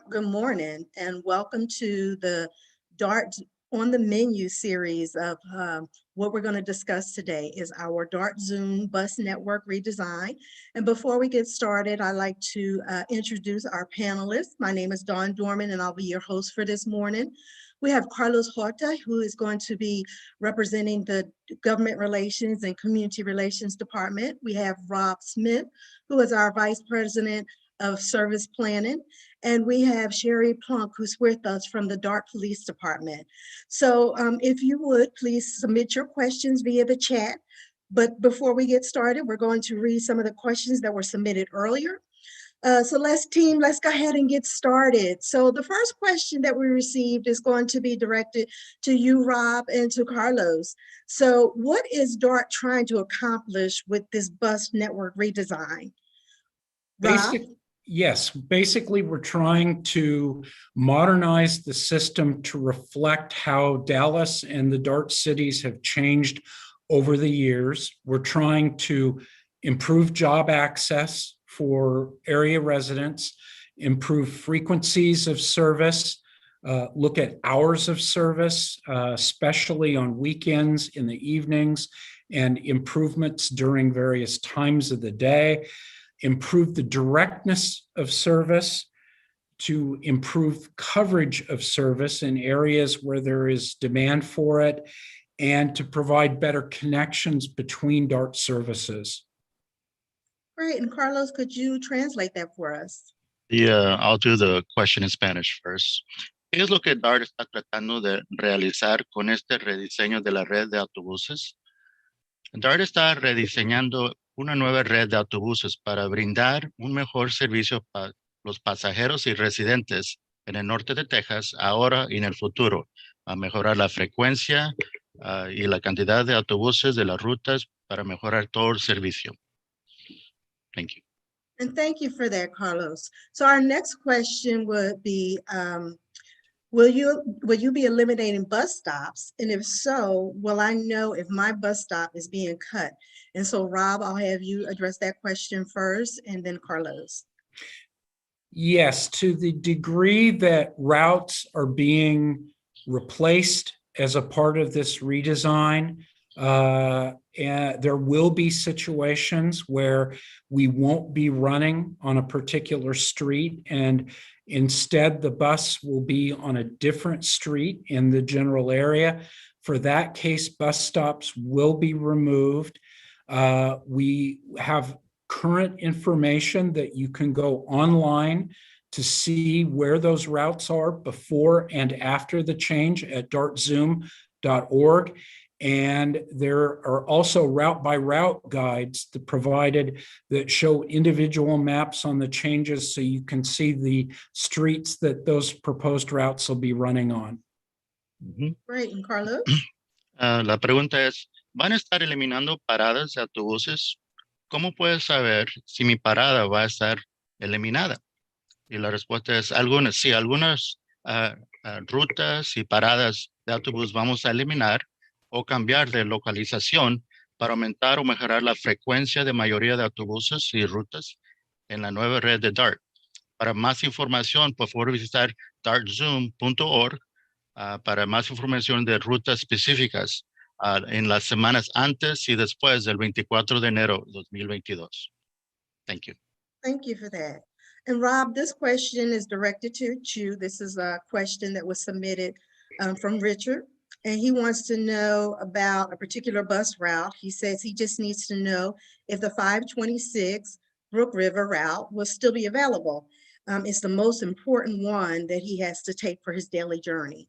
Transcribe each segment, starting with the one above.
Good morning and welcome to the DART on the Menu series of what we're going to discuss today is our DART Zoom bus network redesign. And before we get started, I'd like to introduce our panelists. My name is Dawn Dorman and I'll be your host for this morning. We have Carlos Horta, who is going to be representing the Government Relations and Community Relations Department. We have Rob Smith, who is our Vice President of Service Planning. And we have Sherry Plunk, who's with us from the DART Police Department. So if you would, please submit your questions via the chat. But before we get started, we're going to read some of the questions that were submitted earlier. So let's go ahead and get started. So the first question that we received is going to be directed to you, Rob, and to Carlos. So what is DART trying to accomplish with this bus network redesign? Rob? Yes, basically we're trying to modernize the system to reflect how Dallas and the DART cities have changed over the years. We're trying to improve job access for area residents, improve frequencies of service, look at hours of service, especially on weekends, in the evenings, and improvements during various times of the day. Improve the directness of service, to improve coverage of service in areas where there is demand for it, and to provide better connections between DART services. Great, and Carlos, could you translate that for us? Yeah, I'll do the question in Spanish first. ¿Qué es lo que DART está tratando de realizar con este rediseño de la red de autobuses? DART está rediseñando una nueva red de autobuses para brindar un mejor servicio para los pasajeros y residentes en el norte de Texas, ahora y en el futuro, a mejorar la frecuencia y la cantidad de autobuses de las rutas para mejorar todo el servicio. Thank you. And thank you for that, Carlos. So our next question would be, will you be eliminating bus stops? And if so, will I know if my bus stop is being cut? And so Rob, I'll have you address that question first and then Carlos. Yes, to the degree that routes are being replaced as a part of this redesign, and there will be situations where we won't be running on a particular street, and instead the bus will be on a different street in the general area. For that case, bus stops will be removed. We have current information that you can go online to see where those routes are before and after the change at dartzoom.org. And there are also route by route guides that provided that show individual maps on the changes so you can see the streets that those proposed routes will be running on. Great, and Carlos? La pregunta es, ¿van a estar eliminando paradas de autobuses? ¿Cómo puedo saber si mi parada va a estar eliminada? Y la respuesta es, algunas rutas y paradas de autobús vamos a eliminar o cambiar de localización para aumentar o mejorar la frecuencia de mayoría de autobuses y rutas en la nueva red de DART. Para más información, por favor visitar dartzoom.org para más información de rutas específicas en las semanas antes y después del 24 de enero de 2022. Thank you. Thank you for that. And Rob, this question is directed to you. This is a question that was submitted from Richard. And he wants to know about a particular bus route. He says he just needs to know if the 526 Brook River route will still be available. It's the most important one that he has to take for his daily journey.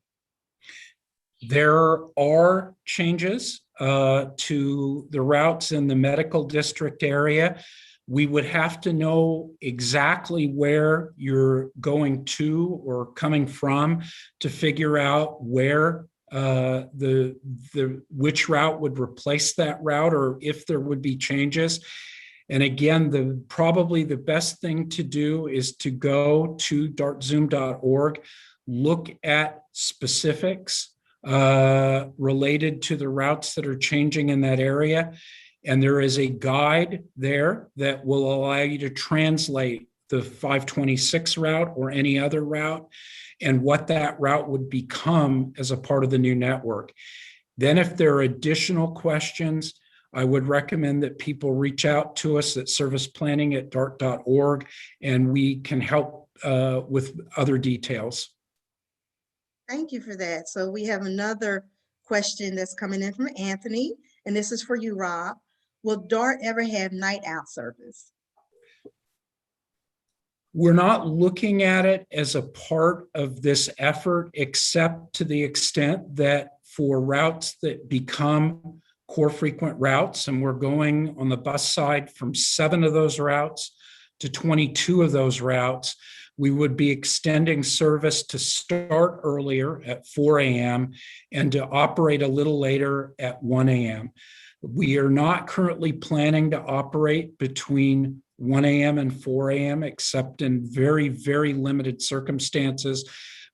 There are changes to the routes in the medical district area. We would have to know exactly where you're going to or coming from to figure out where which route would replace that route or if there would be changes. And again, probably the best thing to do is to go to dartzoom.org, look at specifics related to the routes that are changing in that area. And there is a guide there that will allow you to translate the 526 route or any other route, and what that route would become as a part of the new network. Then if there are additional questions, I would recommend that people reach out to us at serviceplanning@dart.org, and we can help with other details. Thank you for that. So we have another question that's coming in from Anthony, and this is for you, Rob. Will DART ever have night out service? We're not looking at it as a part of this effort, except to the extent that for routes that become core frequent routes, and we're going on the bus side from 7 of those routes to 22 of those routes, we would be extending service to start earlier at 4 a.m. and to operate a little later at 1 a.m. We are not currently planning to operate between 1 a.m. and 4 a.m., except in very, very limited circumstances.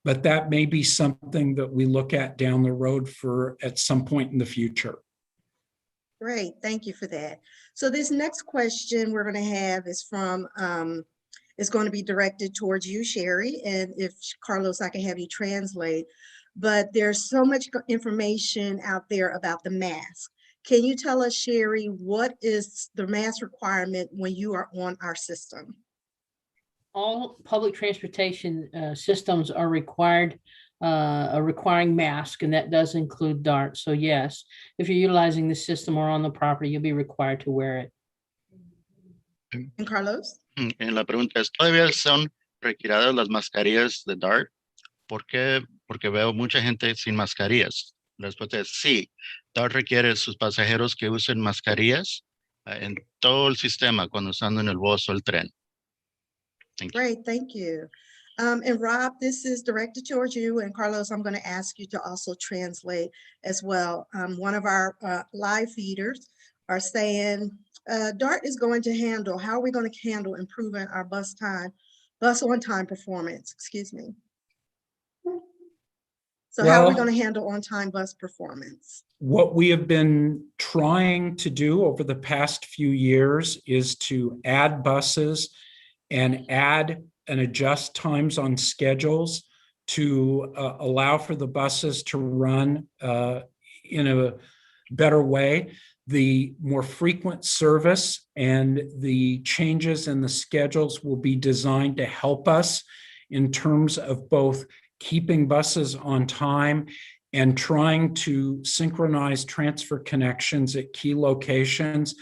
But that may be something that we look at down the road for at some point in the future. Great, thank you for that. So this next question we're going to have is from, is going to be directed towards you, Sherry, and if Carlos, I can have you translate. But there's so much information out there about the mask. Can you tell us, Sherry, what is the mask requirement when you are on our system? All public transportation systems are requiring mask, and that does include DART. So yes, if you're utilizing the system or on the property, you'll be required to wear it. And Carlos? En la pregunta es, ¿todavía son requeridas las mascarillas de DART? ¿Por qué? Porque veo mucha gente sin mascarillas. La respuesta es sí. DART requiere a sus pasajeros que usen mascarillas en todo el sistema cuando están en el bus o el tren. Thank you. Great, thank you. And Rob, this is directed towards you, and Carlos, I'm going to ask you to also translate as well. One of our live feeders are saying, DART is going to handle, how are we going to handle improving our bus on time performance, excuse me. So how are we Well, going to handle on-time bus performance? What we have been trying to do over the past few years is to add buses and add and adjust times on schedules to allow for the buses to run in a better way. The more frequent service and the changes in the schedules will be designed to help us in terms of both keeping buses on time and trying to synchronize transfer connections at key locations,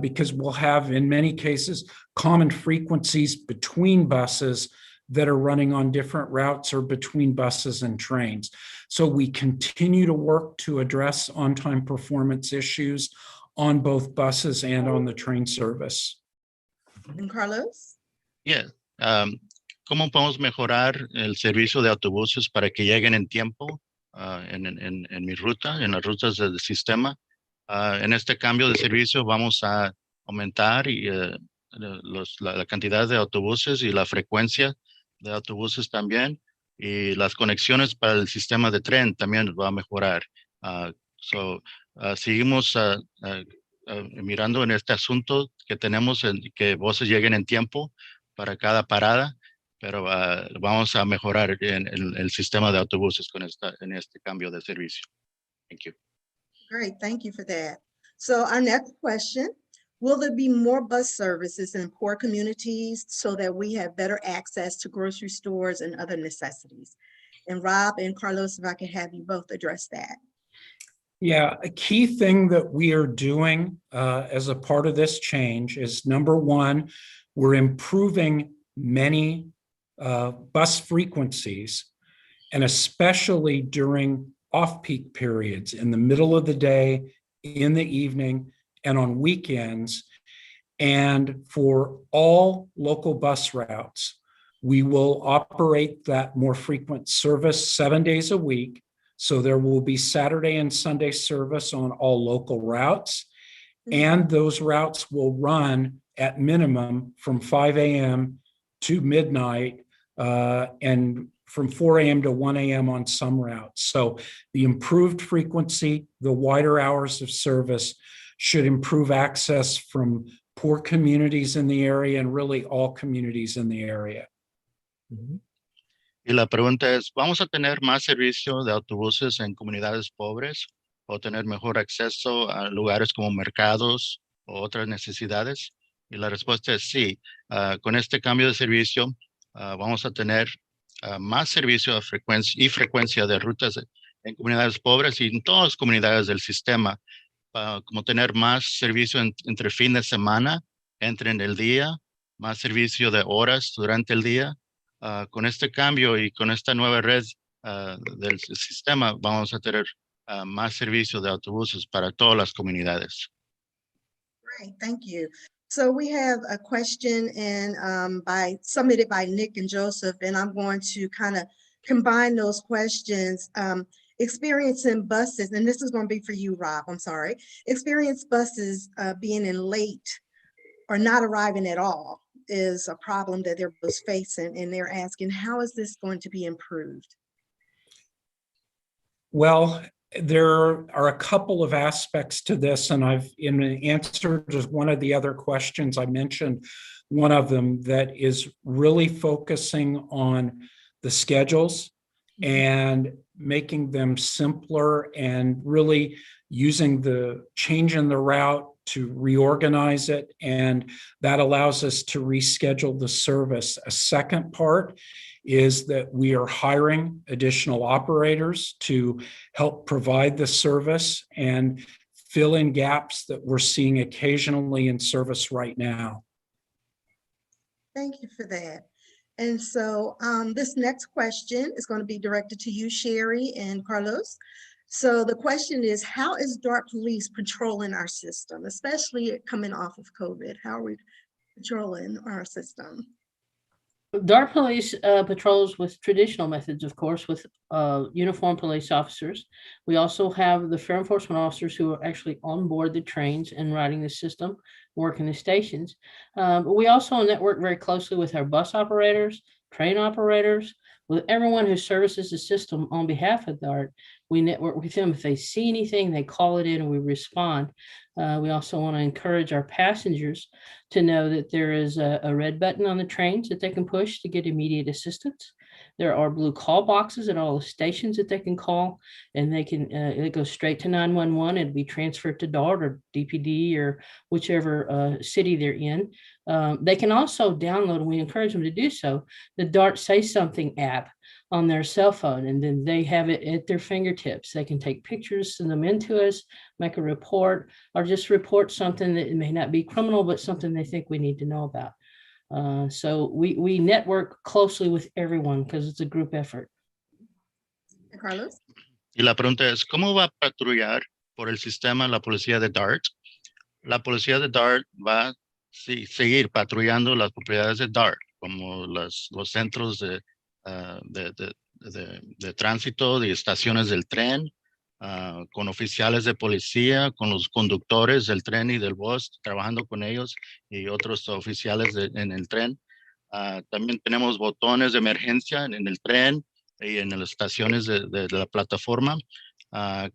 because we'll have, in many cases, common frequencies between buses that are running on different routes or between buses and trains. So we continue to work to address on-time performance issues on both buses and on the train service. And Carlos? Yeah. ¿Cómo podemos mejorar el servicio de autobuses para que lleguen en tiempo en mi ruta, en las rutas del sistema? En este cambio de servicio vamos a aumentar la cantidad de autobuses y la frecuencia de autobuses también, y las conexiones para el sistema de tren también va a mejorar. Seguimos mirando en este asunto que tenemos, que buses lleguen en tiempo para cada parada, pero vamos a mejorar en el sistema de autobuses en este cambio de servicio. Thank you. Great, thank you for that. So our next question, will there be more bus services in poor communities so that we have better access to grocery stores and other necessities? And Rob and Carlos, if I could have you both address that. Yeah, a key thing that we are doing as a part of this change is, number one, we're improving many bus frequencies, and especially during off-peak periods in the middle of the day, in the evening, and on weekends. And for all local bus routes, we will operate that more frequent service 7 days a week. So there will be Saturday and Sunday service on all local routes. And those routes will run at minimum from 5 a.m. to midnight and from 4 a.m. to 1 a.m. on some routes. So the improved frequency, the wider hours of service should improve access from poor communities in the area and really all communities in the area. Y la pregunta es, ¿vamos a tener más servicio de autobuses en comunidades pobres o tener mejor acceso a lugares como mercados o otras necesidades? Y la respuesta es sí. Con este cambio de servicio, vamos a tener más servicio a frecuencia de rutas en comunidades pobres y en todas las comunidades del sistema, como tener más servicio entre fin de semana, entre en el día, más servicio de horas durante el día. Con este cambio y con esta nueva red del sistema, vamos a tener más servicio de autobuses para todas las comunidades. Great, thank you. So we have a question submitted by Nick and Joseph, and I'm going to kind of combine those questions. Experience in buses, and this is going to be for you, Rob, I'm sorry. Experience buses being in late or not arriving at all is a problem that they're both facing, and they're asking, how is this going to be improved? Well, there are a couple of aspects to this, and I've, in answer to one of the other questions, I mentioned one of them that is really focusing on the schedules and making them simpler and really using the change in the route to reorganize it. And that allows us to reschedule the service. A second part is that we are hiring additional operators to help provide the service and fill in gaps that we're seeing occasionally in service right now. Thank you for that. And so this next question is going to be directed to you, Sherry and Carlos. So the question is, how is DART Police patrolling our system, especially coming off of COVID? How are we patrolling our system? DART Police patrols with traditional methods, of course, with uniformed police officers. We also have the fair enforcement officers who are actually on board the trains and riding the system, working the stations. But we also network very closely with our bus operators, train operators, with everyone who services the system on behalf of DART. We network with them. If they see anything, they call it in and we respond. We also want to encourage our passengers to know that there is a red button on the trains that they can push to get immediate assistance. There are blue call boxes at all the stations that they can call, and they can it goes straight to 911. It'll be transferred to DART or DPD or whichever city they're in. They can also download, and we encourage them to do so, the DART Say Something app on their cell phone, and then they have it at their fingertips. They can take pictures, send them into us, make a report, or just report something that may not be criminal, but something they think we need to know about. So we network closely with everyone because it's a group effort. Carlos? Y la pregunta es, ¿cómo va a patrullar por el sistema la policía de DART? La policía de DART va a seguir patrullando las propiedades de DART, como los centros de tránsito, de estaciones del tren, con oficiales de policía, con los conductores del tren y del bus, trabajando con ellos y otros oficiales en el tren. También tenemos botones de emergencia en el tren y en las estaciones de la plataforma.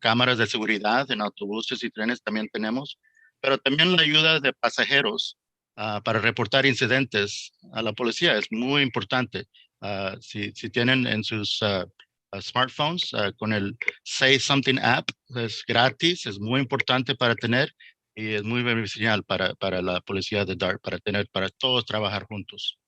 Cámaras de seguridad en autobuses y trenes también tenemos, pero también la ayuda de pasajeros para reportar incidentes a la policía es muy importante. Si tienen en sus smartphones con el Say Something app, es gratis, es muy importante para tener y es muy beneficial para la policía de DART, para todos trabajar juntos.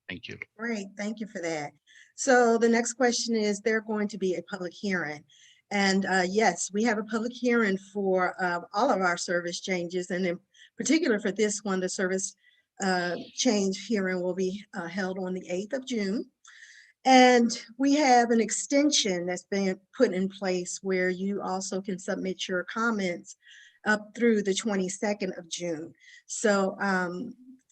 Thank you. Great, thank you for that. So the next question is, there going to be a public hearing? And yes, we have a public hearing for all of our service changes, and in particular for this one, the service change hearing will be held on the 8th of June. And we have an extension that's been put in place where you also can submit your comments up through the 22nd of June. So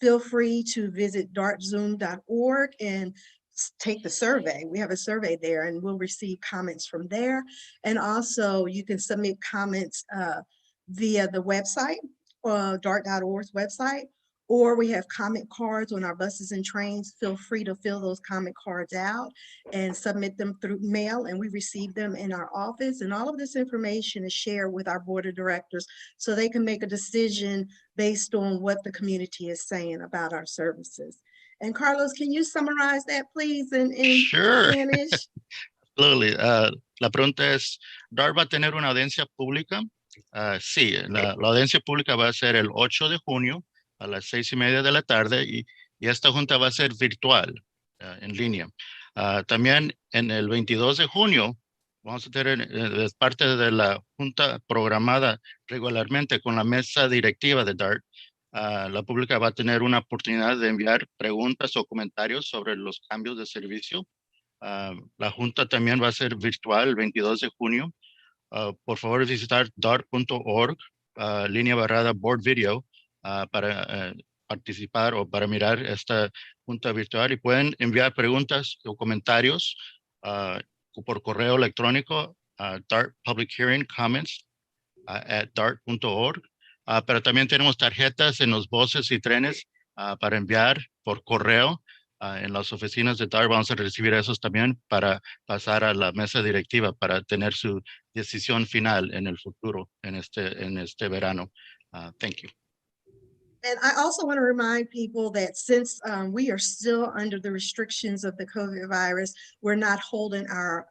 feel free to visit dartzoom.org and take the survey. We have a survey there and we'll receive comments from there. And also you can submit comments via the website, DART.org's website, or we have comment cards on our buses and trains. Feel free to fill those comment cards out and submit them through mail, and we receive them in our office. And all of this information is shared with our board of directors so they can make a decision based on what the community is saying about our services. And Carlos, can you summarize that, please, in Sure. Spanish? Absolutely. La pregunta es, ¿DART va a tener una audiencia pública? Sí, la audiencia pública va a ser el 8 de junio a las 6:30 de la tarde y esta junta va a ser virtual, en línea. También en el 22 de junio vamos a tener parte de la junta programada regularmente con la mesa directiva de DART. La pública va a tener una oportunidad de enviar preguntas o comentarios sobre los cambios de servicio. La junta también va a ser virtual el 22 de junio. Por favor, visitar dart.org, /board video, para participar o para mirar esta junta virtual, y pueden enviar preguntas o comentarios por correo electrónico a Dart Public Hearing Comments at dart.org. Pero también tenemos tarjetas en los buses y trenes para enviar por correo. En las oficinas de DART vamos a recibir esos también para pasar a la mesa directiva para tener su decisión final en el futuro, en este verano. Thank you. And I also want to remind people that since we are still under the restrictions of the COVID virus, we're not holding our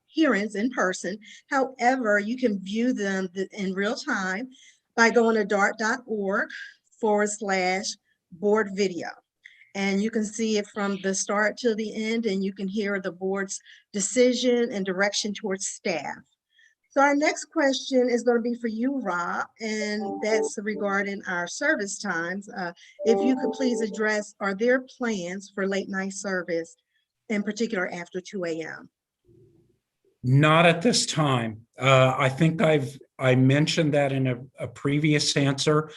hearings in person. However, you can view them in real time by going to dart.org/board video. And you can see it from the start to the end, and you can hear the board's decision and direction towards staff. So our next question is going to be for you, Rob, and that's regarding our service times. If you could please address, are there plans for late night service, in particular after 2 a.m.? Not at this time. I think I mentioned that in a previous answer.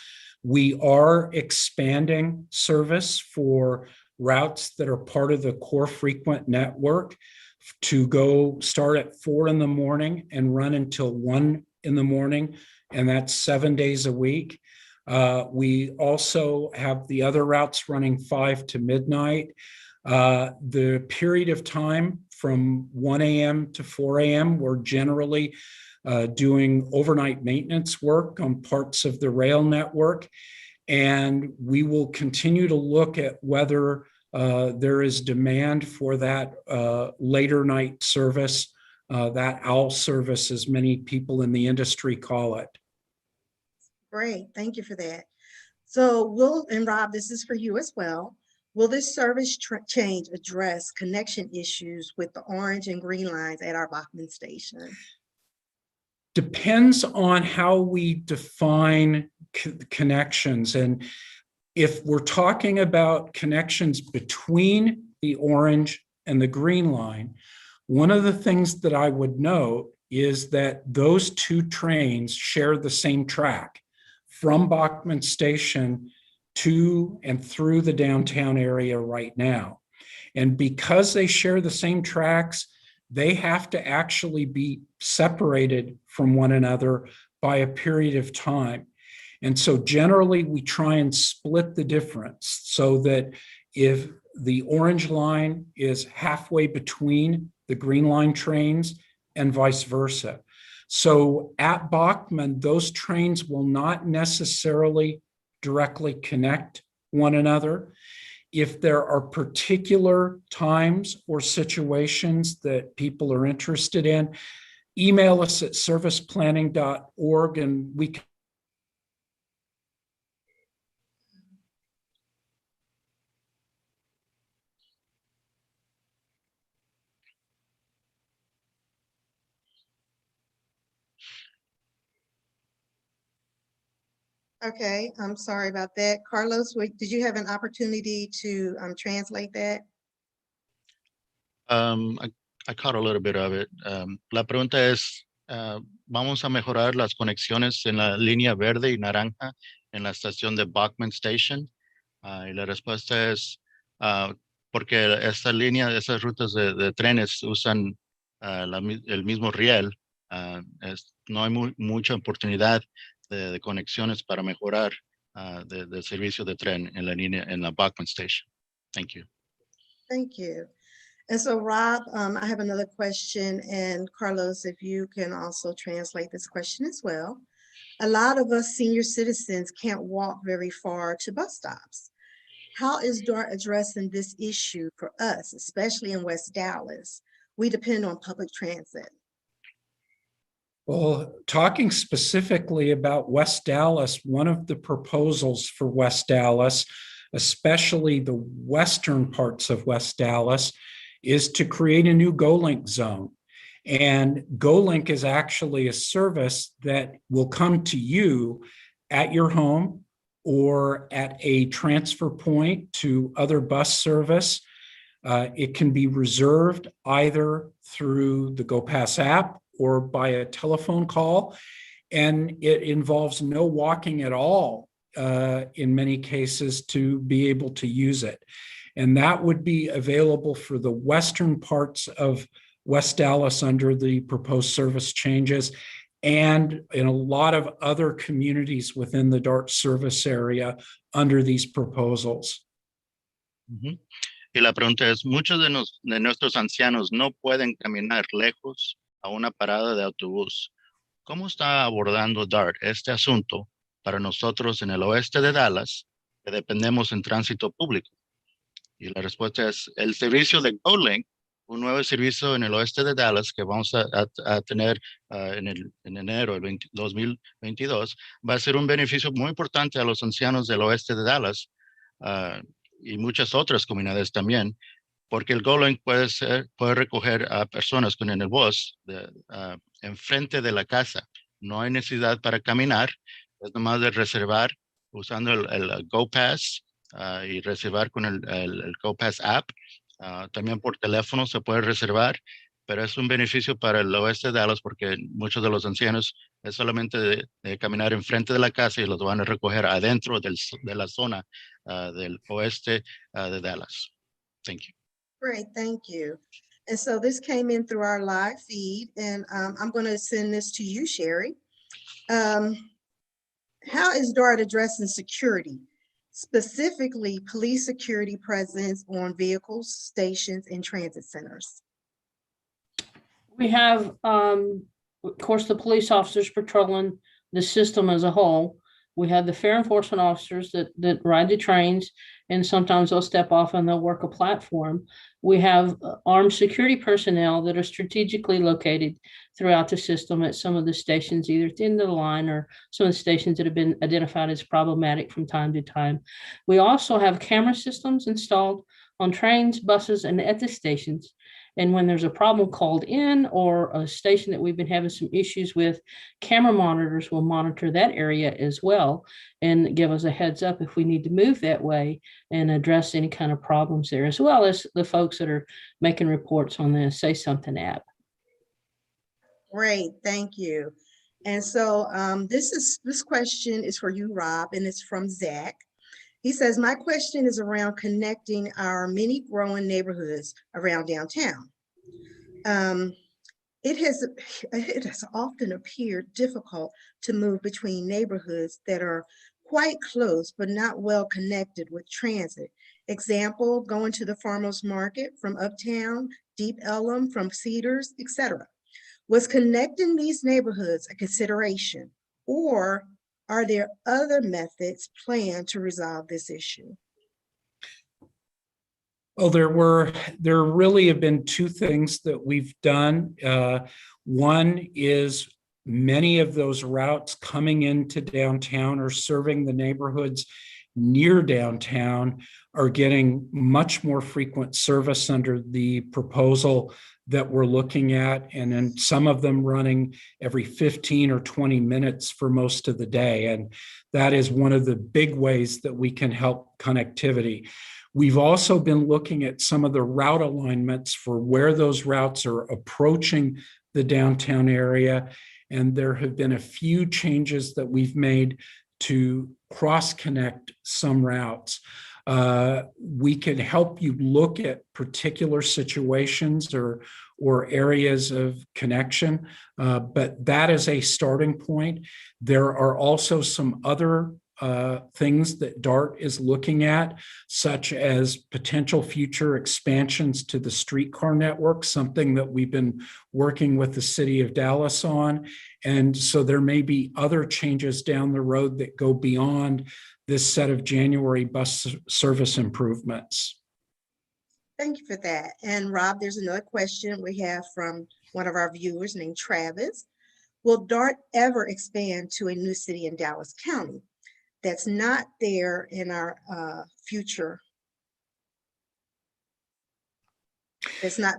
We are expanding service for routes that are part of the core frequent network to go start at 4 in the morning and run until 1 in the morning, and that's 7 days a week. We also have the other routes running 5 to midnight. The period of time from 1 a.m. to 4 a.m., we're generally doing overnight maintenance work on parts of the rail network. And we will continue to look at whether there is demand for that later night service, that OWL service, as many people in the industry call it. Great, thank you for that. So and Rob, this is for you as well. Will this service change address connection issues with the orange and green lines at our Bachman station? Depends on how we define connections. And if we're talking about connections between the orange and the green line, one of the things that I would note is that those two trains share the same track from Bachman Station to and through the downtown area right now. And because they share the same tracks, they have to actually be separated from one another by a period of time. And so generally we try and split the difference so that if the orange line is halfway between the green line trains and vice versa. So at Bachman, those trains will not necessarily directly connect one another. If there are particular times or situations that people are interested in, email us at serviceplanning.org and we can. Okay, I'm sorry about that. Carlos, did you have an opportunity to translate that? I caught a little bit of it. La pregunta es, ¿vamos a mejorar las conexiones en la línea verde y naranja en la estación de Bachman Station? Y la respuesta es, porque esta línea, esas rutas de trenes usan el mismo riel, no hay mucha oportunidad de conexiones para mejorar de servicio de tren en la línea, en la Bachman Station. Thank you. Thank you. And so Rob, I have another question, and Carlos, if you can also translate this question as well. A lot of us senior citizens can't walk very far to bus stops. How is DART addressing this issue for us, especially in West Dallas? We depend on public transit. Well, talking specifically about West Dallas, one of the proposals for West Dallas, especially the western parts of West Dallas, is to create a new GoLink zone. And GoLink is actually a service that will come to you at your home or at a transfer point to other bus service. It can be reserved either through the GoPass app or by a telephone call, and it involves no walking at all in many cases to be able to use it. And that would be available for the western parts of West Dallas under the proposed service changes, and in a lot of other communities within the DART service area under these proposals. Ujú. Y la pregunta es, muchos de nuestros ancianos no pueden caminar lejos a una parada de autobús. ¿Cómo está abordando DART este asunto para nosotros en el oeste de Dallas, que dependemos en tránsito público? Y la respuesta es el servicio de GoLink, un nuevo servicio en el oeste de Dallas que vamos a tener en enero del 2022, va a ser un beneficio muy importante a los ancianos del oeste de Dallas y muchas otras comunidades también, porque el GoLink puede recoger a personas con el bus enfrente de la casa. No hay necesidad para caminar, es nomás de reservar usando el GoPass y reservar con el GoPass app. También por teléfono se puede reservar, pero es un beneficio para el oeste de Dallas porque muchos de los ancianos es solamente de caminar enfrente de la casa y los van a recoger adentro de la zona del oeste de Dallas. Thank you. Great, thank you. And so this came in through our live feed, and I'm going to send this to you, Sherry. How is DART addressing security, specifically police security presence on vehicles, stations, and transit centers? We have, of course, the police officers patrolling the system as a whole. We have the fare enforcement officers that ride the trains, and sometimes they'll step off and they'll work a platform. We have armed security personnel that are strategically located throughout the system at some of the stations, either at the end of the line or some of the stations that have been identified as problematic from time to time. We also have camera systems installed on trains, buses, and at the stations. And when there's a problem called in or a station that we've been having some issues with, camera monitors will monitor that area as well and give us a heads up if we need to move that way and address any kind of problems there, as well as the folks that are making reports on the Say Something app. Great, thank you. And so this question is for you, Rob, and it's from Zach. He says, my question is around connecting our many growing neighborhoods around downtown. It has often appeared difficult to move between neighborhoods that are quite close but not well connected with transit. Example, going to the farmers market from Uptown, Deep Ellum from Cedars, etc. Was connecting these neighborhoods a consideration, or are there other methods planned to resolve this issue? Well, there really have been two things that we've done. One is many of those routes coming into downtown or serving the neighborhoods near downtown are getting much more frequent service under the proposal that we're looking at, and then some of them running every 15 or 20 minutes for most of the day. And that is one of the big ways that we can help connectivity. We've also been looking at some of the route alignments for where those routes are approaching the downtown area. And there have been a few changes that we've made to cross-connect some routes. We can help you look at particular situations or areas of connection, but that is a starting point. There are also some other things that DART is looking at, such as potential future expansions to the streetcar network, something that we've been working with the city of Dallas on. And so there may be other changes down the road that go beyond this set of January bus service improvements. Thank you for that. And Rob, there's another question we have from one of our viewers named Travis. Will DART ever expand to a new city in Dallas County that's not there in our future? It's not,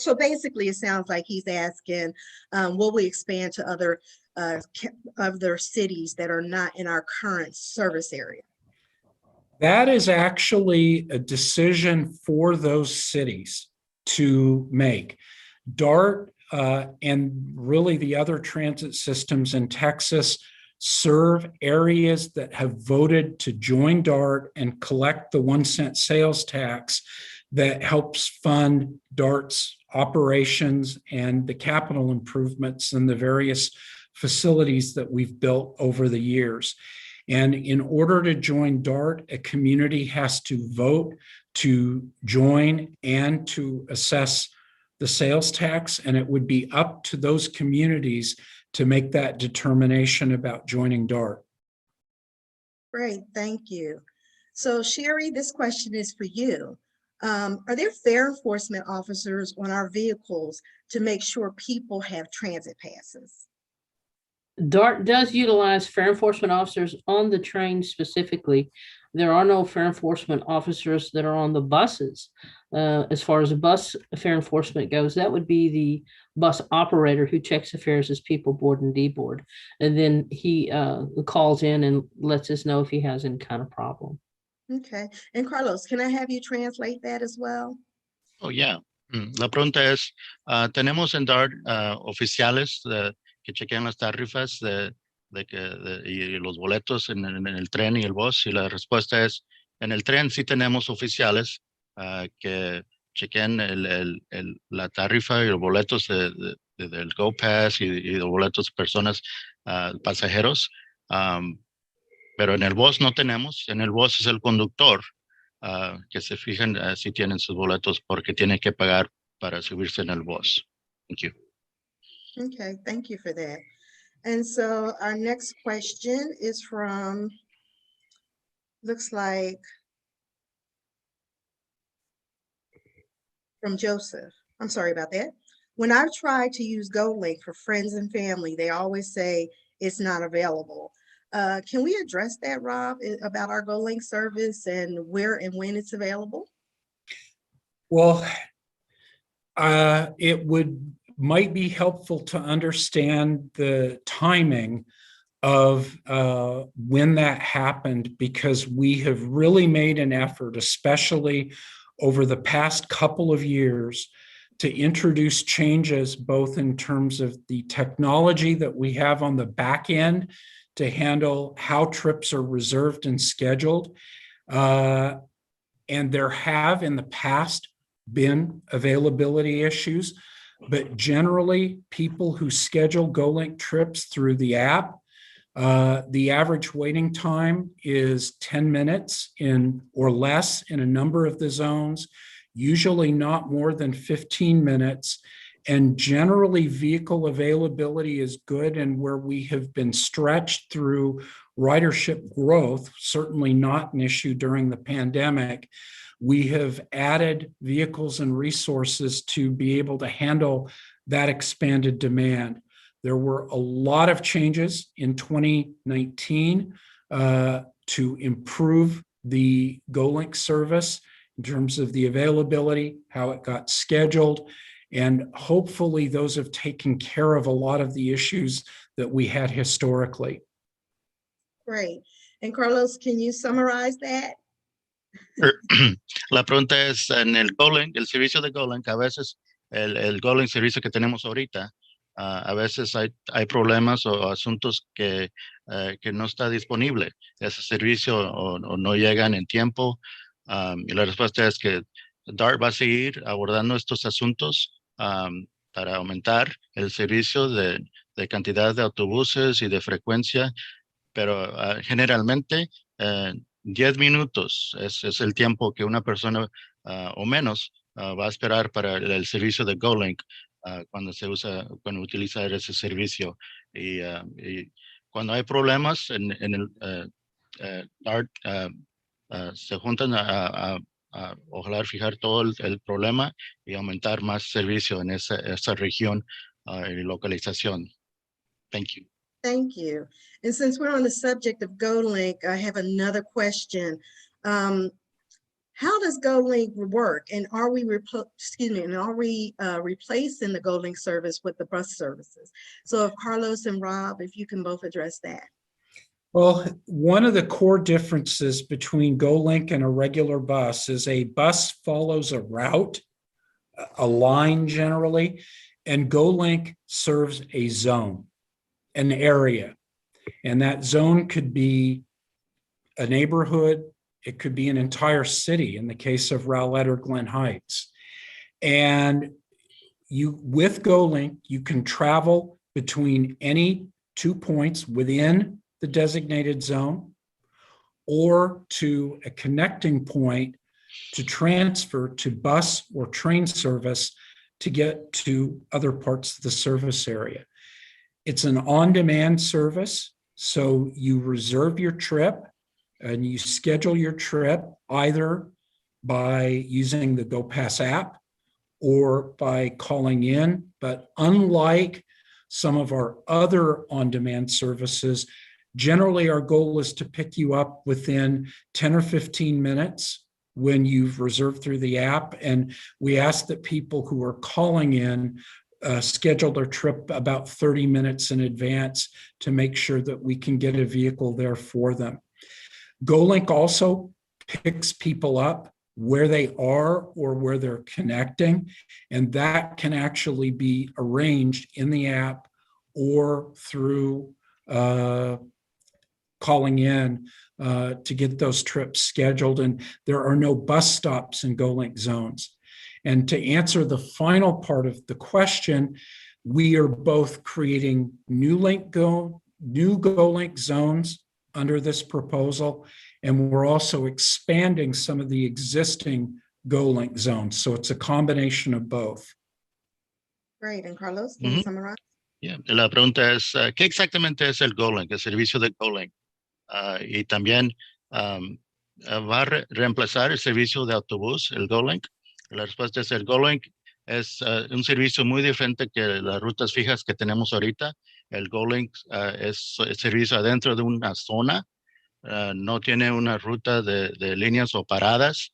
so basically it sounds like he's asking, will we expand to other cities that are not in our current service area? That is actually a decision for those cities to make. DART and really the other transit systems in Texas serve areas that have voted to join DART and collect the 1-cent sales tax that helps fund DART's operations and the capital improvements and the various facilities that we've built over the years. And in order to join DART, a community has to vote to join and to assess the sales tax, and it would be up to those communities to make that determination about joining DART. Great, thank you. So Sherry, this question is for you. Are there fare enforcement officers on our vehicles to make sure people have transit passes? DART does utilize fare enforcement officers on the train specifically. There are no fare enforcement officers that are on the buses. As far as the bus fare enforcement goes, that would be the bus operator who checks the fares as people board and deboard. And then he calls in and lets us know if he has any kind of problem. Okay, and Carlos, can I have you translate that as well? Oh, yeah. La pregunta es, ¿tenemos en DART oficiales que chequean las tarifas y los boletos en el tren y el bus? Y la respuesta es, en el tren sí tenemos oficiales que chequean la tarifa y los boletos del GoPass y los boletos de personas, pasajeros. Pero en el bus no tenemos. En el bus es el conductor que se fijan si tienen sus boletos porque tienen que pagar para subirse en el bus. Thank you. Okay, thank you for that. And so our next question is from, looks like, from Joseph. I'm sorry about that. When I've tried to use GoLink for friends and family, they always say it's not available. Can we address that, Rob, about our GoLink service and where and when it's available? Well, it might be helpful to understand the timing of when that happened, because we have really made an effort, especially over the past couple of years, to introduce changes both in terms of the technology that we have on the back end to handle how trips are reserved and scheduled. And there have in the past been availability issues, but generally people who schedule GoLink trips through the app, the average waiting time is 10 minutes or less in a number of the zones, usually not more than 15 minutes. And generally vehicle availability is good, and where we have been stretched through ridership growth, certainly not an issue during the pandemic, we have added vehicles and resources to be able to handle that expanded demand. There were a lot of changes in 2019 to improve the GoLink service in terms of the availability, how it got scheduled, and hopefully those have taken care of a lot of the issues that we had historically. Great. And Carlos, can you summarize that? La pregunta es, en el GoLink, el servicio de GoLink, a veces el GoLink servicio que tenemos ahorita, a veces hay problemas o asuntos que no está disponible. Ese servicio o no llegan en tiempo. Y la respuesta es que DART va a seguir abordando estos asuntos para aumentar el servicio de cantidad de autobuses y de frecuencia pero generalmente 10 minutos es el tiempo que una persona o menos va a esperar para el servicio de GoLink cuando utiliza ese servicio. Y cuando hay problemas en el DART, se juntan a ojalá fijar todo el problema y aumentar más servicio en esa región y localización. Thank you. Thank you. And since we're on the subject of GoLink, I have another question. How does GoLink work? And are we replacing the GoLink service with the bus services? So if Carlos and Rob, if you can both address that. Well, one of the core differences between GoLink and a regular bus is a bus follows a route, a line generally, and GoLink serves a zone, an area. And that zone could be a neighborhood, it could be an entire city in the case of Rowlett or Glen Heights. And with GoLink, you can travel between any 2 points within the designated zone or to a connecting point to transfer to bus or train service to get to other parts of the service area. It's an on-demand service, so you reserve your trip and you schedule your trip either by using the GoPass app or by calling in. But unlike some of our other on-demand services, generally our goal is to pick you up within 10 or 15 minutes when you've reserved through the app. And we ask that people who are calling in schedule their trip about 30 minutes in advance to make sure that we can get a vehicle there for them. GoLink also picks people up where they are or where they're connecting, and that can actually be arranged in the app or through calling in to get those trips scheduled. And there are no bus stops in GoLink zones. And to answer the final part of the question, we are both creating new GoLink zones under this proposal, and we're also expanding some of the existing GoLink zones. So it's a combination of both. Great. And Carlos, can you summarize? Yeah. La pregunta es, ¿qué exactamente es el GoLink, el servicio de GoLink? Y también va a reemplazar el servicio de autobús, el GoLink. La respuesta es el GoLink es un servicio muy diferente que las rutas fijas que tenemos ahorita. El GoLink es el servicio adentro de una zona, no tiene una ruta de líneas o paradas,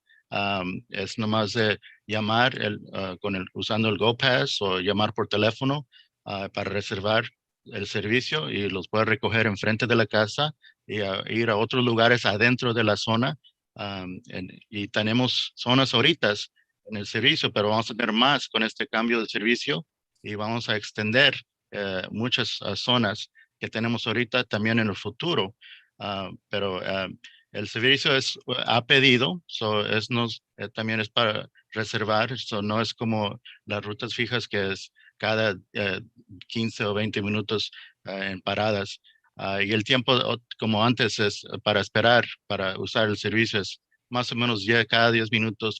es nomás de llamar usando el GoPass o llamar por teléfono para reservar el servicio y los puede recoger enfrente de la casa y ir a otros lugares adentro de la zona. Y tenemos zonas ahorita en el servicio, pero vamos a tener más con este cambio de servicio y vamos a extender muchas zonas que tenemos ahorita también en el futuro. Pero el servicio es a pedido, también es para reservar, no es como las rutas fijas que es cada 15 o 20 minutos en paradas. Y el tiempo, como antes, es para esperar, para usar el servicio, es más o menos cada 10 minutos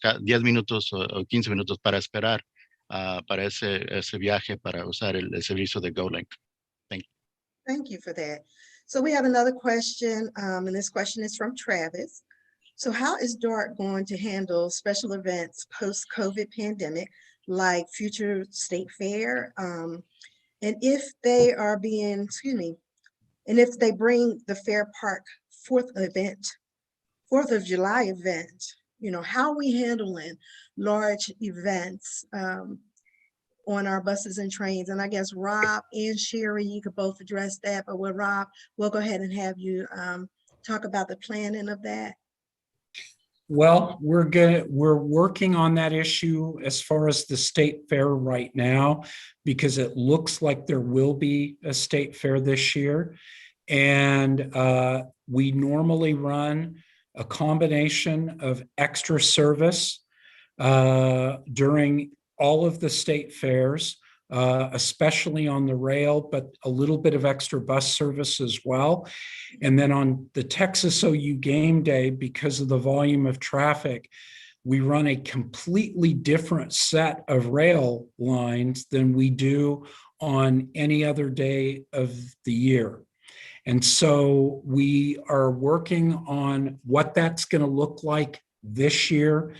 o 15 minutos para esperar para ese viaje, para usar el servicio de GoLink. Thank you. Thank you for that. So we have another question, and this question is from Travis. So how is DART going to handle special events post-COVID pandemic, like future state fair? And if they are being, and if they bring the Fair Park 4th of July event, how are we handling large events on our buses and trains? And I guess Rob and Sherry, you could both address that, but with Rob, we'll go ahead and have you talk about the planning of that. Well, we're working on that issue as far as the state fair right now, because it looks like there will be a state fair this year. And we normally run a combination of extra service during all of the state fairs. especially on the rail, but a little bit of extra bus service as well. And then on the Texas OU game day, because of the volume of traffic, we run a completely different set of rail lines than we do on any other day of the year. And so we are working on what that's going to look like this year.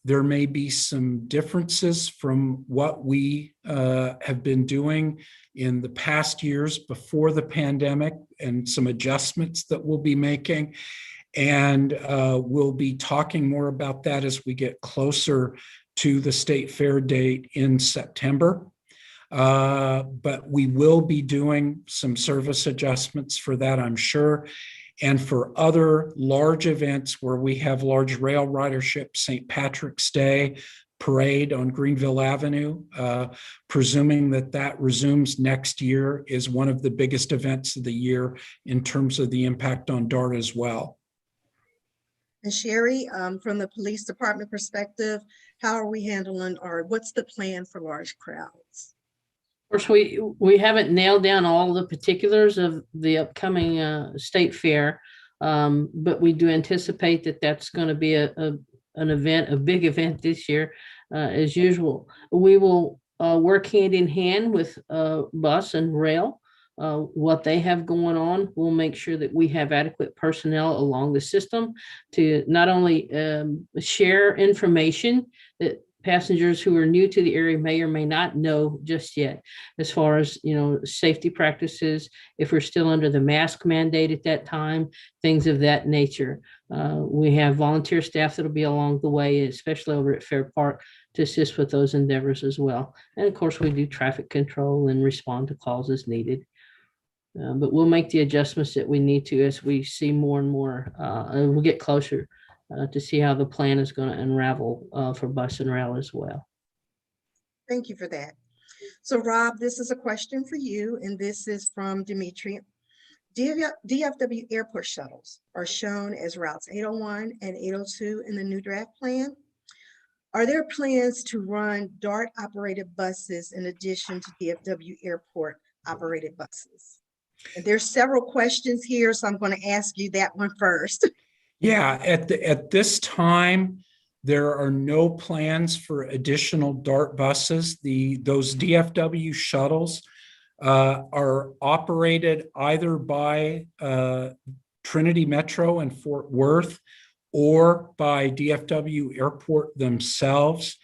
There may be some differences from what we have been doing in the past years before the pandemic, and some adjustments that we'll be making. And we'll be talking more about that as we get closer to the state fair date in September. But we will be doing some service adjustments for that, I'm sure. And for other large events where we have large rail ridership, St. Patrick's Day parade on Greenville Avenue, presuming that that resumes next year, is one of the biggest events of the year in terms of the impact on DART as well. And Sherry, from the police department perspective, how are we handling, or what's the plan for large crowds? Of course, we haven't nailed down all the particulars of the upcoming state fair, but we do anticipate that that's going to be an event, a big event this year, as usual. We will work hand in hand with bus and rail. What they have going on, we'll make sure that we have adequate personnel along the system to not only share information that passengers who are new to the area may or may not know just yet, as far as, safety practices, if we're still under the mask mandate at that time, things of that nature. We have volunteer staff that'll be along the way, especially over at Fair Park, to assist with those endeavors as well. And of course, we do traffic control and respond to calls as needed. But we'll make the adjustments that we need to as we see more and more, and we'll get closer to see how the plan is going to unravel for bus and rail as well. Thank you for that. So Rob, this is a question for you, and this is from Dimitri. DFW airport shuttles are shown as routes 801 and 802 in the new draft plan. Are there plans to run DART operated buses in addition to DFW airport operated buses? And there's several questions here, so I'm going to ask you that one first. Yeah, at this time, there are no plans for additional DART buses. Those DFW shuttles are operated either by Trinity Metro in Fort Worth or by DFW Airport themselves.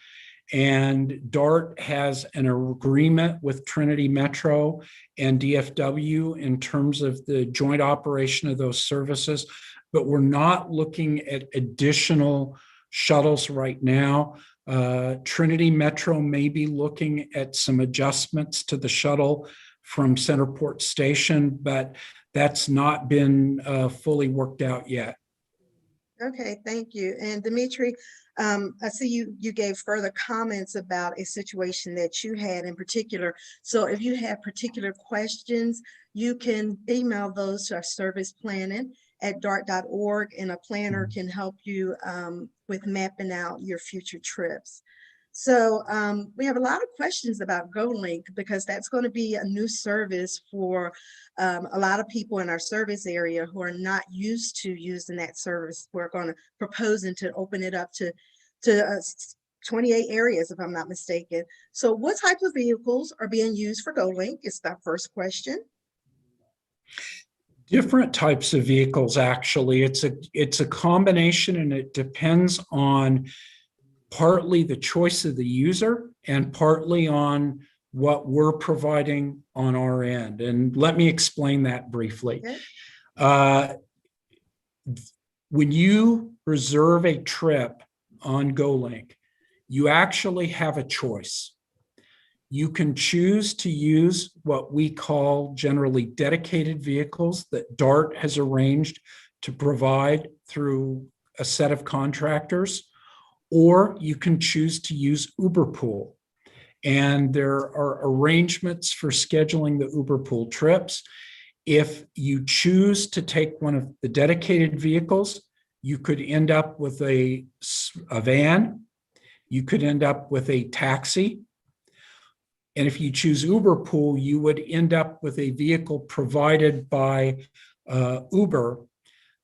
And DART has an agreement with Trinity Metro and DFW in terms of the joint operation of those services, but we're not looking at additional shuttles right now. Trinity Metro may be looking at some adjustments to the shuttle from Centerport Station, but that's not been fully worked out yet. Okay, thank you. And Dimitri, I see you gave further comments about a situation that you had in particular. So if you have particular questions, you can email those to our service planning at dart.org, and a planner can help you with mapping out your future trips. So we have a lot of questions about GoLink, because that's going to be a new service for a lot of people in our service area who are not used to using that service. We're going to proposing to open it up to 28 areas, if I'm not mistaken. So what type of vehicles are being used for GoLink is our first question. Different types of vehicles, actually. It's a combination, and it depends on partly the choice of the user and partly on what we're providing on our end. And let me explain that briefly. Okay. When you reserve a trip on GoLink, you actually have a choice. You can choose to use what we call generally dedicated vehicles that DART has arranged to provide through a set of contractors, or you can choose to use Uber Pool. And there are arrangements for scheduling the Uber Pool trips. If you choose to take one of the dedicated vehicles, you could end up with a van, you could end up with a taxi, And if you choose Uber Pool, you would end up with a vehicle provided by Uber.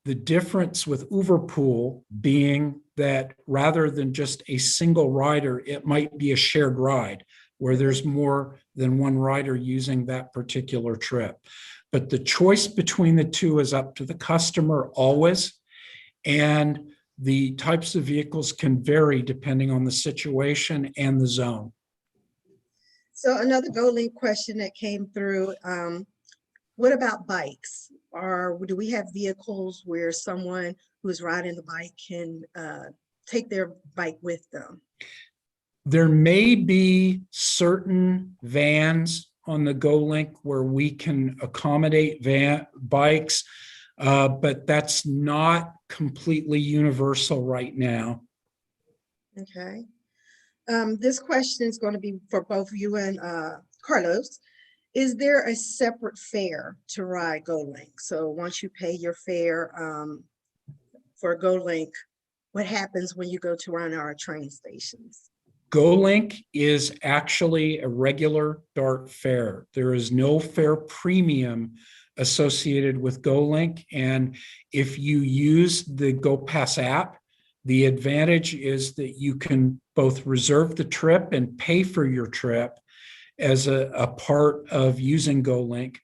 The difference with Uber Pool being that rather than just a single rider, it might be a shared ride where there's more than one rider using that particular trip. But the choice between the two is up to the customer always. And the types of vehicles can vary depending on the situation and the zone. So another GoLink question that came through, what about bikes? Or do we have vehicles where someone who's riding the bike can take their bike with them? There may be certain vans on the GoLink where we can accommodate bikes, but that's not completely universal right now. Okay. This question is going to be for both you and Carlos. Is there a separate fare to ride GoLink? So once you pay your fare for GoLink, what happens when you go to one of our train stations? GoLink is actually a regular DART fare. There is no fare premium associated with GoLink. And if you use the GoPass app, the advantage is that you can both reserve the trip and pay for your trip as a part of using GoLink.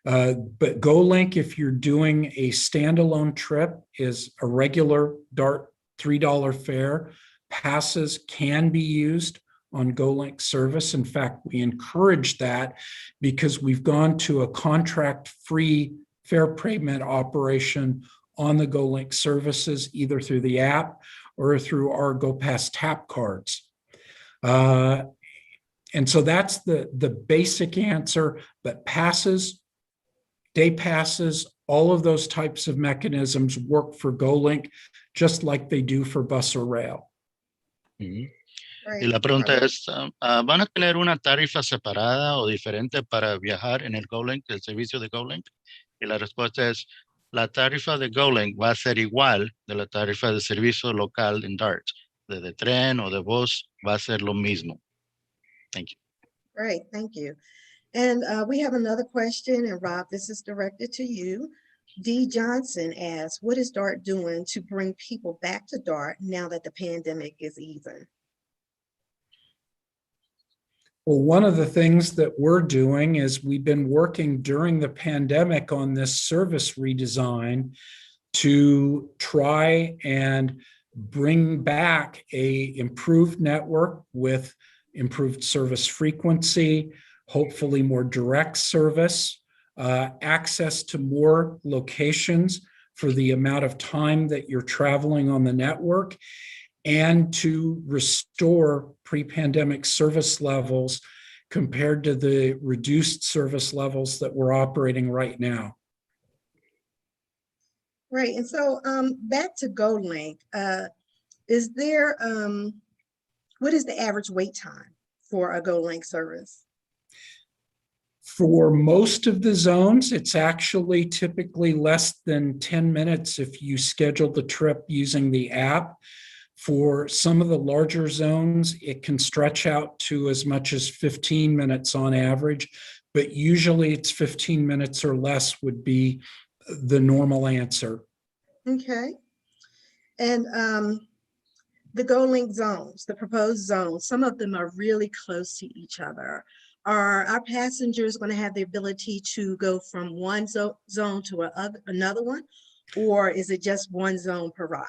But GoLink, if you're doing a standalone trip, is a regular DART $3 fare. Passes can be used on GoLink service. In fact, we encourage that because we've gone to a contract-free fare payment operation on the GoLink services, either through the app or through our GoPass tap cards. And so that's the basic answer, but passes, day passes, all of those types of mechanisms work for GoLink just like they do for bus or rail. Y la pregunta es, ¿van a tener una tarifa separada o diferente para viajar en el GoLink, el servicio de GoLink? Y la respuesta es, la tarifa de GoLink va a ser igual de la tarifa de servicio local en DART. De tren o de bus va a ser lo mismo. Thank you. Great, thank you. And we have another question, and Rob, this is directed to you. D. Johnson asks, what is DART doing to bring people back to DART now that the pandemic is easing? Well, one of the things that we're doing is we've been working during the pandemic on this service redesign to try and bring back a improved network with improved service frequency, hopefully more direct service, access to more locations for the amount of time that you're traveling on the network, and to restore pre-pandemic service levels compared to the reduced service levels that we're operating right now. Right, and so back to GoLink, is there, what is the average wait time for a GoLink service? For most of the zones, it's actually typically less than 10 minutes if you schedule the trip using the app. For some of the larger zones, it can stretch out to as much as 15 minutes on average, but usually it's 15 minutes or less would be the normal answer. Okay. And the GoLink zones, the proposed zones, some of them are really close to each other. Are our passengers going to have the ability to go from one zone to another one, or is it just one zone per ride?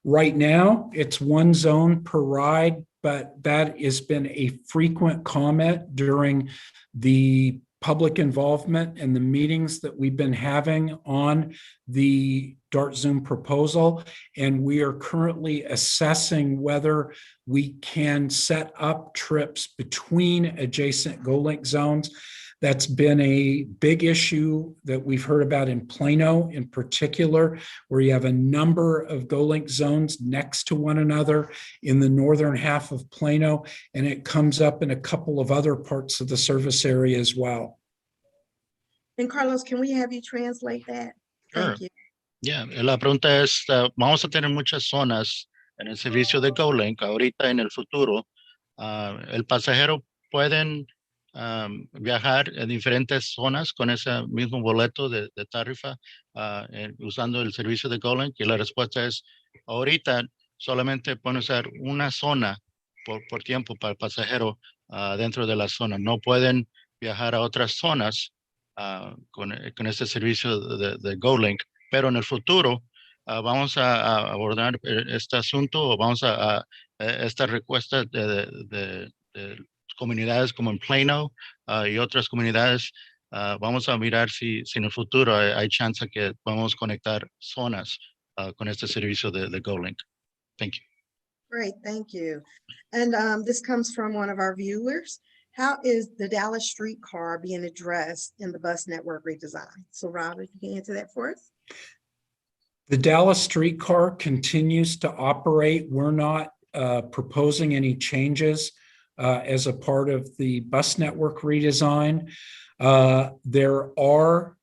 Right now, it's one zone per ride, but that has been a frequent comment during the public involvement and the meetings that we've been having on the DART Zoom proposal. And we are currently assessing whether we can set up trips between adjacent GoLink zones. That's been a big issue that we've heard about in Plano in particular, where you have a number of GoLink zones next to one another in the northern half of Plano, and it comes up in a couple of other parts of the service area as well. And Carlos, can we have you translate that? Thank you. Yeah, la pregunta es, vamos a tener muchas zonas en el servicio de GoLink ahorita en el futuro. El pasajero pueden viajar en diferentes zonas con ese mismo boleto de tarifa usando el servicio de GoLink? Y la respuesta es, ahorita solamente pueden usar una zona por tiempo para el pasajero dentro de la zona. No pueden viajar a otras zonas con este servicio de GoLink, pero en el futuro vamos a abordar este asunto o vamos a esta respuesta de comunidades como en Plano y otras comunidades. Vamos a mirar si en el futuro hay chance que podamos conectar zonas con este servicio de GoLink. Thank you. Great, thank you. And this comes from one of our viewers. How is the Dallas streetcar being addressed in the bus network redesign? So Rob, if you can answer that for us. The Dallas streetcar continues to operate. We're not proposing any changes as a part of the bus network redesign. There are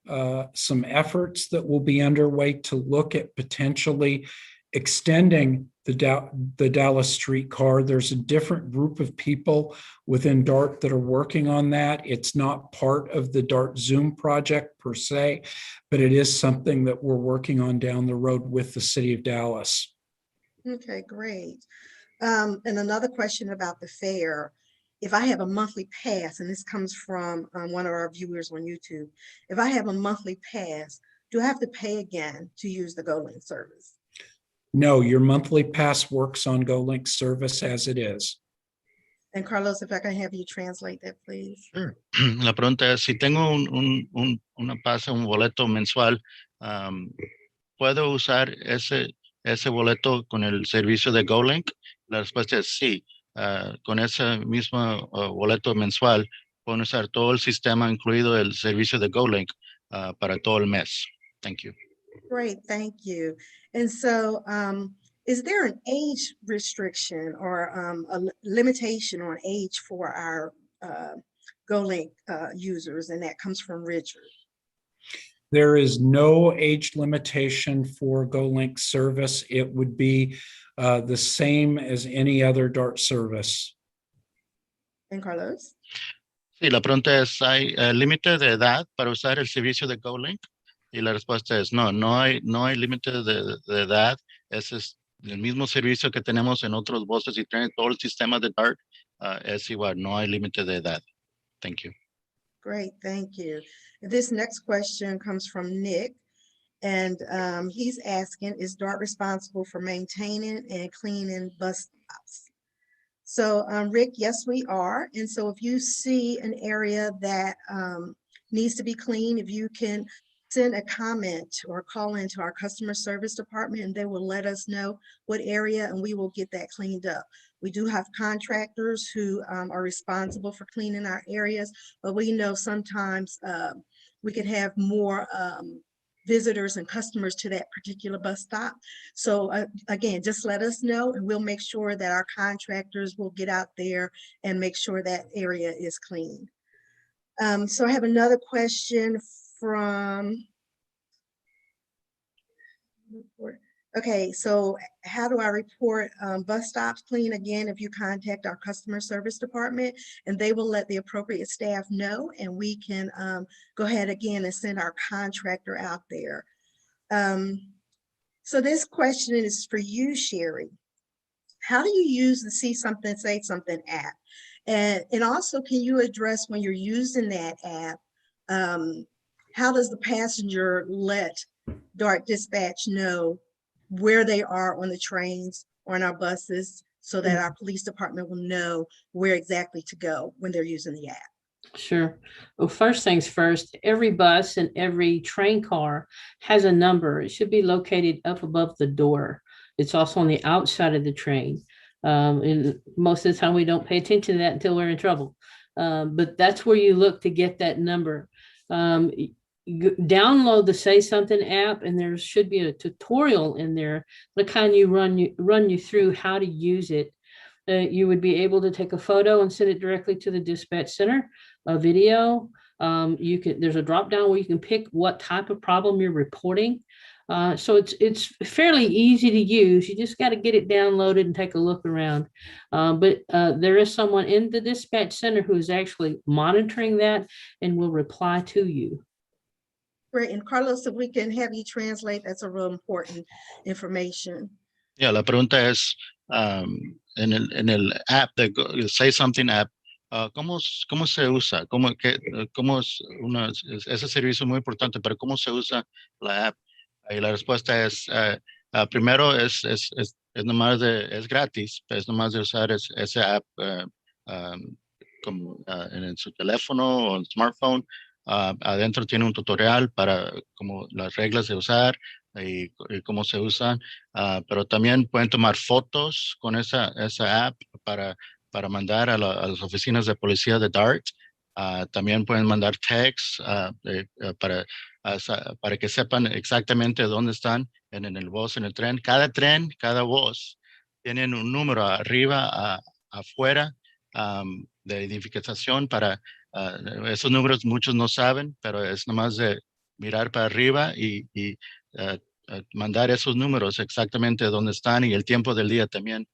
some efforts that will be underway to look at potentially extending the Dallas streetcar. There's a different group of people within DART that are working on that. It's not part of the DART Zoom project per se, but it is something that we're working on down the road with the city of Dallas. Okay, great. And another question about the fare. If I have a monthly pass, and this comes from one of our viewers on YouTube, if I have a monthly pass, do I have to pay again to use the GoLink service? No, your monthly pass works on GoLink service as it is. And Carlos, if I can have you translate that, please. Sure. La pregunta es, si tengo una pase, un boleto mensual, ¿puedo usar ese boleto con el servicio de GoLink? La respuesta es sí. Con ese mismo boleto mensual, pueden usar todo el sistema, incluido el servicio de GoLink, para todo el mes. Thank you. Great, thank you. And so is there an age restriction or a limitation on age for our GoLink users? And that comes from Richard. There is no age limitation for GoLink service. It would be the same as any other DART service. And Carlos? Sí, la pregunta es, ¿hay límite de edad para usar el servicio de GoLink? Y la respuesta es no hay límite de edad. Ese es el mismo servicio que tenemos en otros buses y trenes. Todo el sistema de DART es igual, no hay límite de edad. Thank you. Great, thank you. This next question comes from Nick, and he's asking, is DART responsible for maintaining and cleaning bus stops? So Rick, yes, we are. And so if you see an area that needs to be cleaned, if you can send a comment or call into our customer service department, and they will let us know what area, and we will get that cleaned up. We do have contractors who are responsible for cleaning our areas, but we know sometimes we could have more visitors and customers to that particular bus stop. So again, just let us know, and we'll make sure that our contractors will get out there and make sure that area is clean. So I have another question from, okay, so how do I report bus stops clean? Again, if you contact our customer service department, and they will let the appropriate staff know, and we can go ahead again and send our contractor out there. So this question is for you, Sherry. How do you use the See Something, Say Something app? And also, can you address when you're using that app, how does the passenger let DART dispatch know where they are on the trains or on our buses, so that our police department will know where exactly to go when they're using the app? Sure. Well, first things first, every bus and every train car has a number. It should be located up above the door. It's also on the outside of the train. And most of the time we don't pay attention to that until we're in trouble. But that's where you look to get that number. Download the Say Something app, and there should be a tutorial in there that kind of run you through how to use it. You would be able to take a photo and send it directly to the dispatch center, a video. There's a drop down where you can pick what type of problem you're reporting. So it's fairly easy to use. You just got to get it downloaded and take a look around. But there is someone in the dispatch center who is actually monitoring that and will reply to you. Great, and Carlos, if we can have you translate, that's a real important information. Yeah, la pregunta es, en el app de Say Something app, ¿cómo se usa? ¿Cómo es ese servicio es muy importante, pero cómo se usa la app? Y la respuesta es, primero es nomás es gratis, es nomás de usar ese app como en su teléfono o el smartphone. Adentro tiene un tutorial para como las reglas de usar y cómo se usan. Pero también pueden tomar fotos con esa app para mandar a las oficinas de policía de DART. También pueden mandar texts para que sepan exactamente dónde están en el bus, en el tren. Cada bus tienen un número arriba, afuera de identificación para esos números muchos no saben, pero es nomás de mirar para arriba y mandar esos números exactamente dónde están, y el tiempo del día también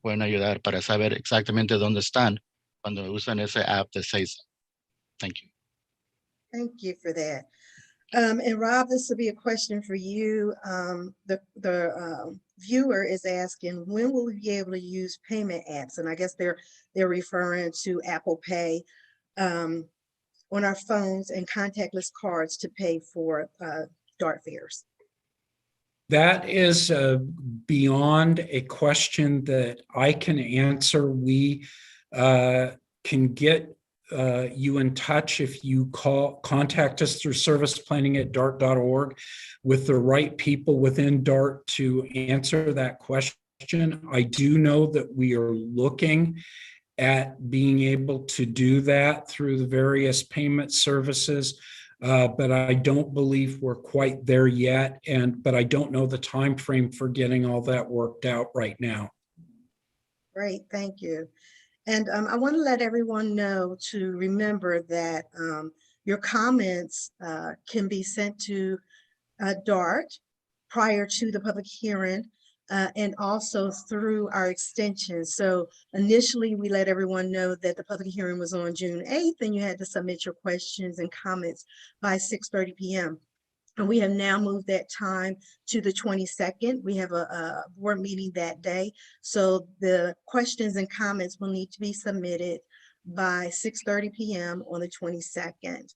pueden ayudar para saber exactamente dónde están cuando usan ese app de Seiza. Thank you. Thank you for that. And Rob, this will be a question for you. The viewer is asking, when will we be able to use payment apps? And I guess they're referring to Apple Pay on our phones and contactless cards to pay for DART fares. That is beyond a question that I can answer. We can get you in touch if you contact us through serviceplanning@dart.org with the right people within DART to answer that question. I do know that we are looking at being able to do that through the various payment services, but I don't believe we're quite there yet. But I don't know the time frame for getting all that worked out right now. Great, thank you. And I want to let everyone know to remember that your comments can be sent to DART prior to the public hearing and also through our extension. So initially we let everyone know that the public hearing was on June 8th and you had to submit your questions and comments by 6:30 p.m. And we have now moved that time to the 22nd. We have a board meeting that day. So the questions and comments will need to be submitted by 6:30 p.m. on the 22nd.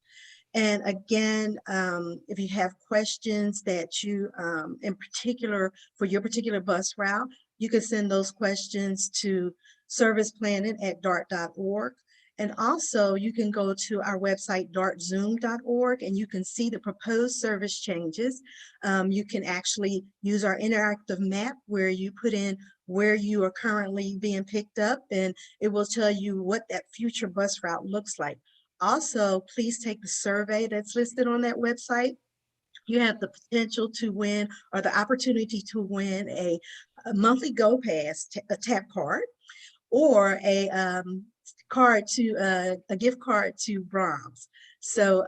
And again, if you have questions that you, in particular, for your particular bus route, you can send those questions to serviceplanning@dart.org. And also you can go to our website, dartzoom.org, and you can see the proposed service changes. You can actually use our interactive map where you put in where you are currently being picked up, and it will tell you what that future bus route looks like. Also, please take the survey that's listed on that website. You have the potential to win, or the opportunity to win, a monthly Go Pass, a tap card, or a gift card to Brahms. So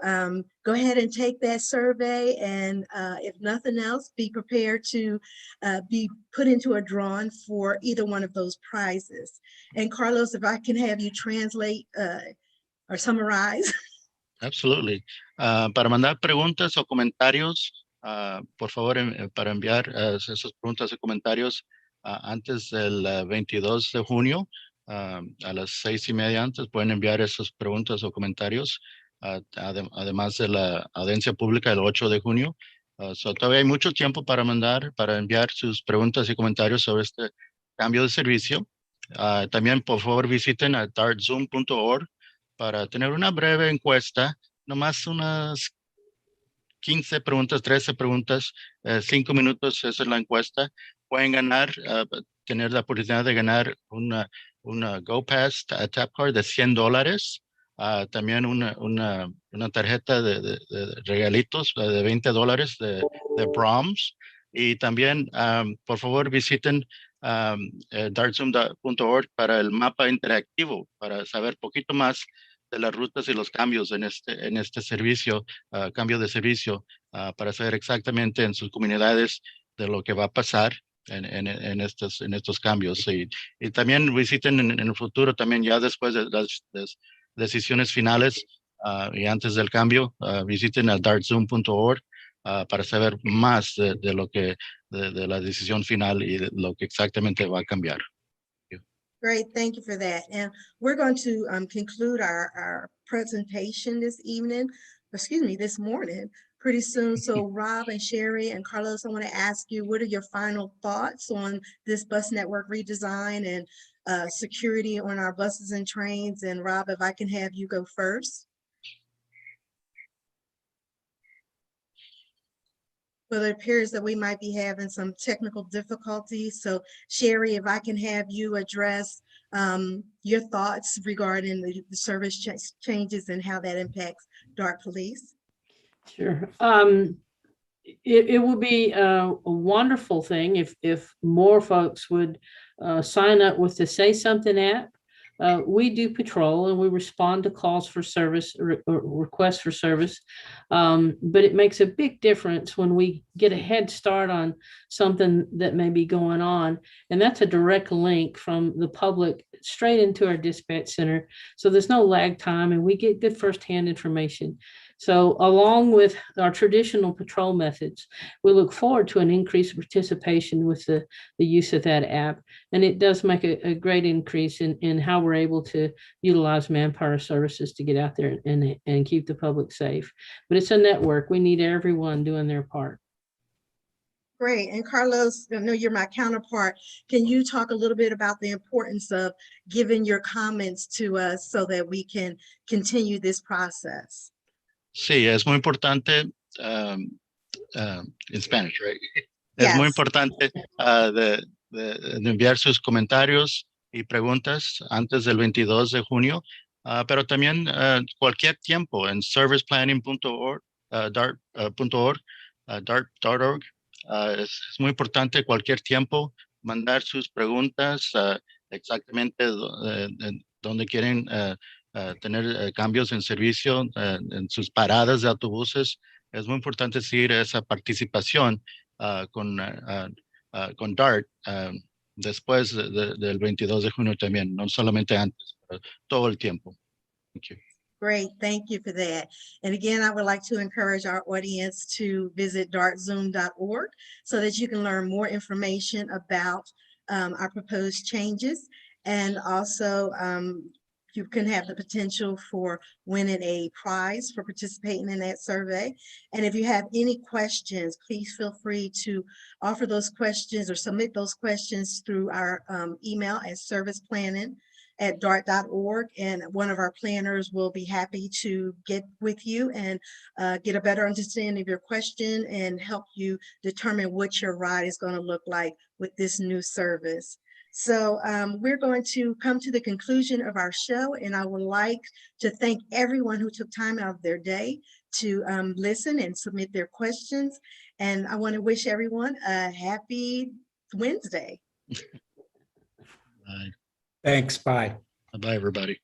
go ahead and take that survey, and if nothing else, be prepared to be put into a drawing for either one of those prizes. And Carlos, if I can have you translate or summarize. Absolutely. Para mandar preguntas o comentarios, por favor, para enviar esas preguntas o comentarios antes del 22 de junio, a las 6:30 antes, pueden enviar esas preguntas o comentarios, además de la audiencia pública el 8 de junio. Todavía hay mucho tiempo para enviar sus preguntas y comentarios sobre este cambio de servicio. También, por favor, visiten a dartzoom.org para tener una breve encuesta, nomás unas 15 preguntas, 13 preguntas, 5 minutos, esa es la encuesta. Pueden ganar, tener la oportunidad de ganar una Go Pass Tap Card de $100, también una tarjeta de regalitos de $20 de Brahms, y también, por favor, visiten dartzoom.org para el mapa interactivo, para saber poquito más de las rutas y los cambios en este servicio, cambio de servicio, para saber exactamente en sus comunidades de lo que va a pasar en estos cambios. Y también visiten en el futuro, también ya después de las decisiones finales y antes del cambio, visiten a dartzoom.org para saber más de lo que, de la decisión final y de lo que exactamente va a cambiar. Great, thank you for that. And we're going to conclude our presentation this morning, pretty soon. So Rob and Sherry and Carlos, I want to ask you, what are your final thoughts on this bus network redesign and security on our buses and trains? And Rob, if I can have you go first. Well, it appears that we might be having some technical difficulties. So Sherry, if I can have you address your thoughts regarding the service changes and how that impacts Dart Police. Sure. It would be a wonderful thing if more folks would sign up with the Say Something app. We do patrol and we respond to calls for service or requests for service. But it makes a big difference when we get a head start on something that may be going on. And that's a direct link from the public straight into our dispatch center. So there's no lag time and we get good firsthand information. So along with our traditional patrol methods, we look forward to an increased participation with the use of that app. And it does make a great increase in how we're able to utilize manpower services to get out there and keep the public safe. But it's a network. We need everyone doing their part. Great. And Carlos, I know you're my counterpart. Can you talk a little bit about the importance of giving your comments to us so that we can continue this process? Sí, es muy importante, in Spanish, right? Es Yes. muy importante de enviar sus comentarios y preguntas antes del 22 de junio, pero también cualquier tiempo en serviceplanning.org, dart.org, dart.org. Es muy importante cualquier tiempo mandar sus preguntas exactamente donde quieren tener cambios en servicio, en sus paradas de autobuses. Es muy importante seguir esa participación con DART después del 22 de junio también, no solamente antes, pero todo el tiempo. Thank you. Great, thank you for that. And again, I would like to encourage our audience to visit dartzoom.org so that you can learn more information about our proposed changes. And also, you can have the potential for winning a prize for participating in that survey. And if you have any questions, please feel free to offer those questions or submit those questions through our email at serviceplanning@dart.org, and one of our planners will be happy to get with you and get a better understanding of your question and help you determine what your ride is going to look like with this new service. So we're going to come to the conclusion of our show, and I would like to thank everyone who took time out of their day to listen and submit their questions. And I want to wish everyone a happy Wednesday. Bye. Thanks. Bye. Bye, everybody.